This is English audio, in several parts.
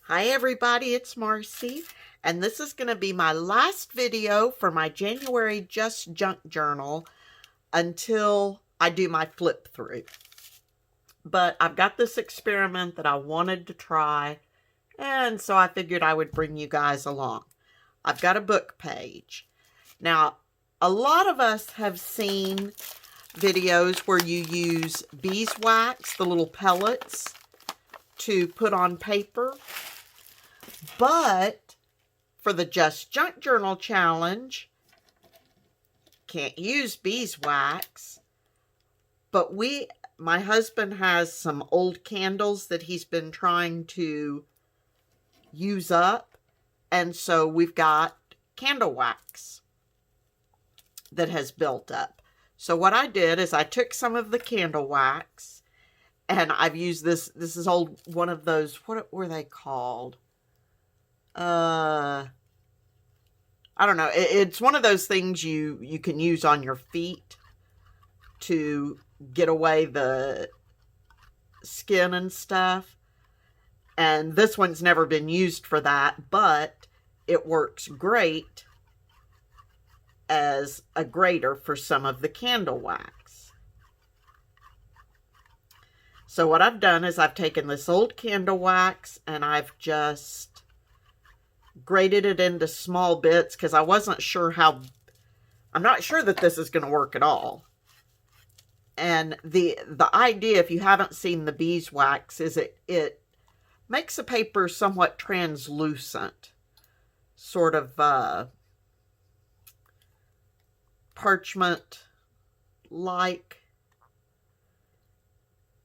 Hi everybody, it's Marcy, and this is going to be my last video for my January Just Junk Journal until I do my flip through. But I've got this experiment that I wanted to try, and so I figured I would bring you guys along. I've got a book page. Now, a lot of us have seen videos where you use beeswax, the little pellets, to put on paper. But for the Just Junk Journal Challenge, can't use beeswax. But my husband has some old candles that he's been trying to use up. And so we've got candle wax that has built up. So what I did is I took some of the candle wax and I've used this is one of those, what were they called? I don't know. It's one of those things you can use on your feet to get away the skin and stuff. And this one's never been used for that, but it works great as a grater for some of the candle wax. So what I've done is I've taken this old candle wax and I've just grated it into small bits because I wasn't sure I'm not sure that this is going to work at all. And the idea, if you haven't seen the beeswax, is it makes the paper somewhat translucent, sort of parchment-like.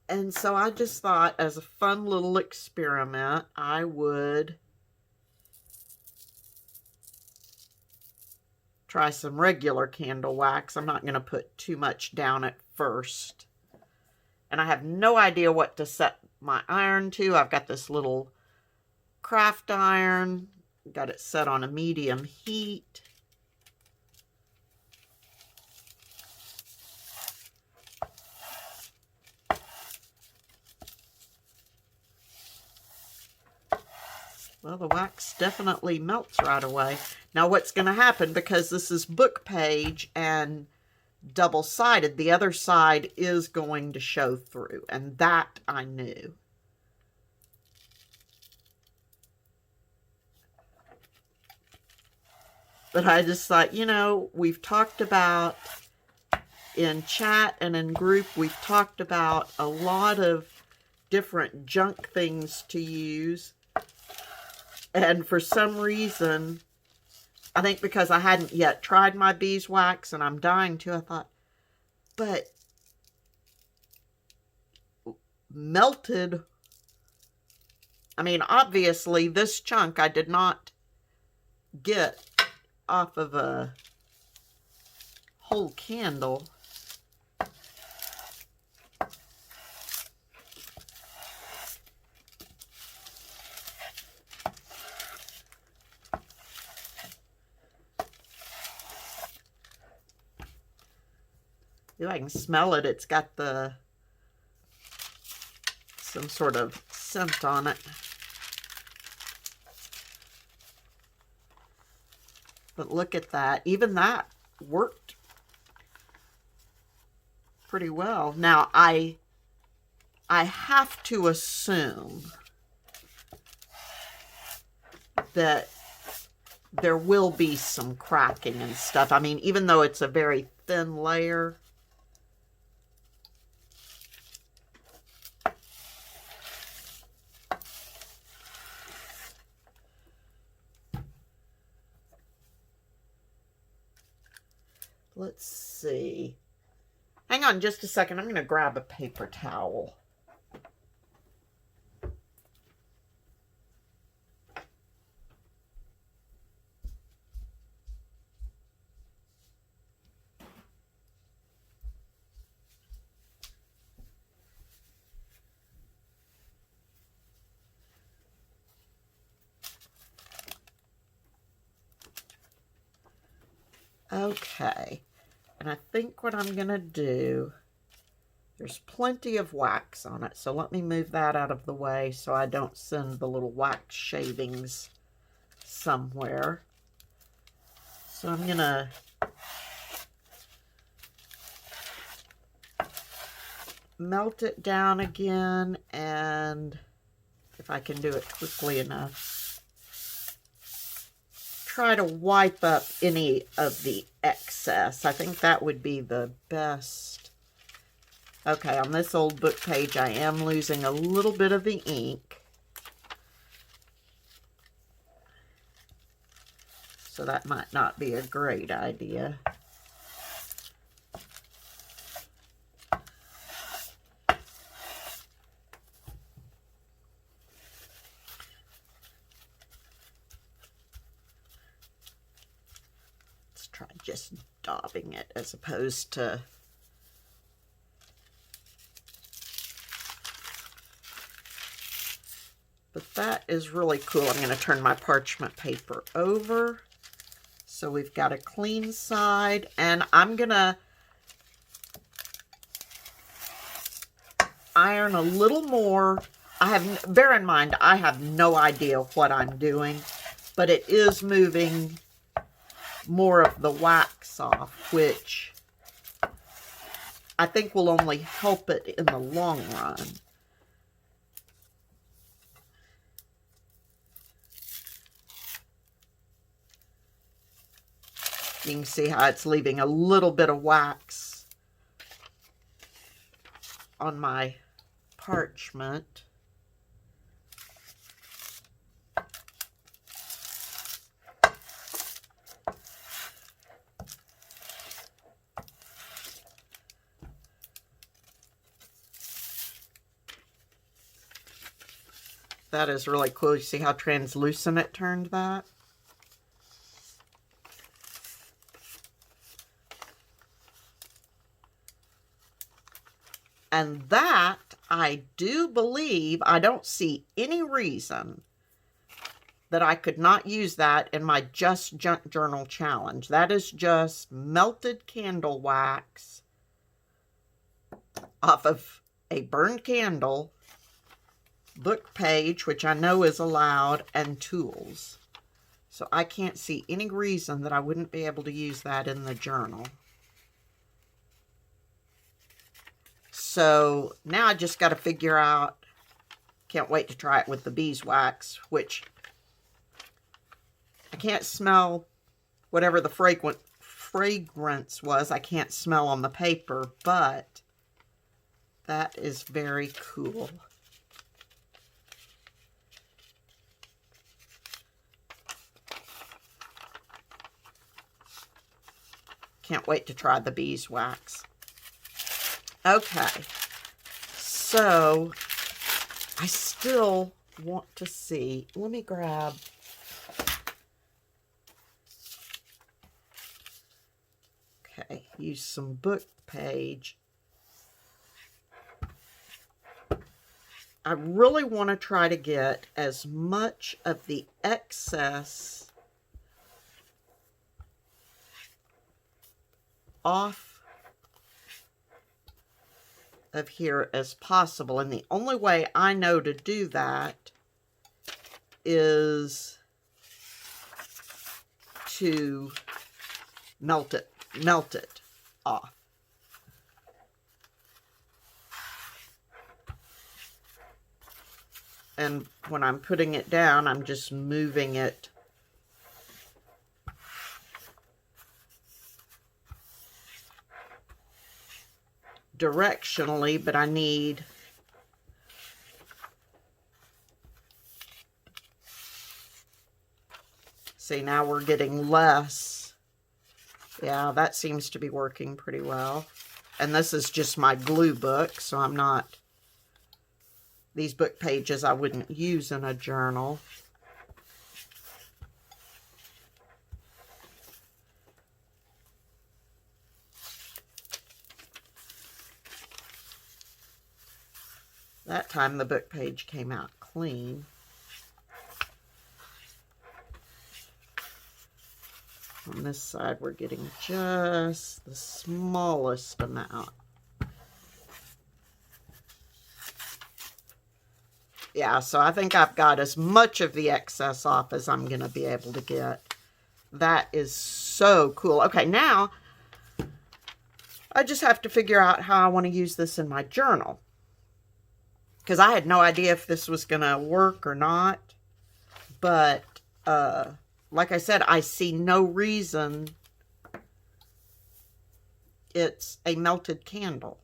And so I just thought, as a fun little experiment, I would try some regular candle wax. I'm not going to put too much down at first. And I have no idea what to set my iron to. I've got this little craft iron. Got it set on a medium heat. Well, the wax definitely melts right away. Now what's going to happen, because this is book page and double-sided, the other side is going to show through, and that I knew. But I just thought, you know, we've talked about, in chat and in group, we've talked about a lot of different junk things to use. And for some reason, I think because I hadn't yet tried my beeswax and I'm dying to, I thought, but melted, I mean, obviously this chunk I did not get off of a whole candle. If I can smell it, it's got some sort of scent on it. But look at that. Even that worked pretty well. Now, I have to assume that there will be some cracking and stuff. I mean, even though it's a very thin layer, let's see. Hang on just a second. I'm going to grab a paper towel. Okay. And I think what I'm going to do There's plenty of wax on it, so let me move that out of the way so I don't send the little wax shavings somewhere. So I'm gonna melt it down again, and if I can do it quickly enough, try to wipe up any of the excess. I think that would be the best. Okay, on this old book page, I am losing a little bit of the ink. So that might not be a great idea. Let's try just daubing it as opposed to but that is really cool. I'm going to turn my parchment paper over. So we've got a clean side, and I'm going to iron a little more. Bear in mind, I have no idea what I'm doing, but it is moving more of the wax off, which I think will only help it in the long run. You can see how it's leaving a little bit of wax on my parchment. That is really cool. You see how translucent it turned that? And that, I do believe, I don't see any reason that I could not use that in my Just Junk Journal challenge. That is just melted candle wax off of a burned candle, book page, which I know is allowed, and tools. So I can't see any reason that I wouldn't be able to use that in the journal. So now I just got to figure out, can't wait to try it with the beeswax, which I can't smell whatever the fragrance was. I can't smell on the paper, but that is very cool. Can't wait to try the beeswax. Okay, so I still want to see, let me grab, okay, use some book page. I really want to try to get as much of the excess off of here as possible, and the only way I know to do that is to melt it off. And when I'm putting it down, I'm just moving it directionally, but I need see, now we're getting less. Yeah, that seems to be working pretty well. And this is just my glue book, so I'm not, these book pages I wouldn't use in a journal. That time the book page came out clean. On this side, we're getting just the smallest amount. Yeah, so I think I've got as much of the excess off as I'm going to be able to get. That is so cool. Okay, now I just have to figure out how I want to use this in my journal. Because I had no idea if this was going to work or not. But, like I said, I see no reason. It's a melted candle.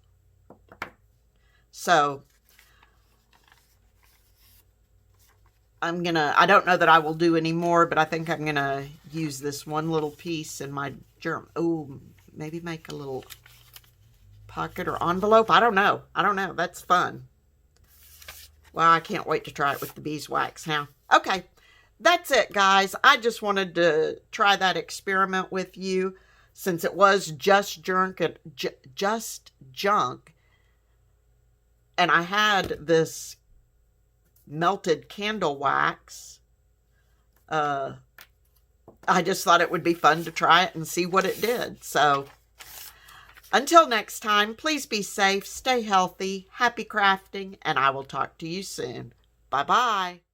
So, I don't know that I will do any more, but I think I'm going to use this one little piece in my journal. Oh, maybe make a little pocket or envelope. I don't know. That's fun. Well, I can't wait to try it with the beeswax now. Okay, that's it, guys. I just wanted to try that experiment with you since it was just junk. And I had this melted candle wax. I just thought it would be fun to try it and see what it did. So until next time, please be safe, stay healthy, happy crafting, and I will talk to you soon. Bye-bye.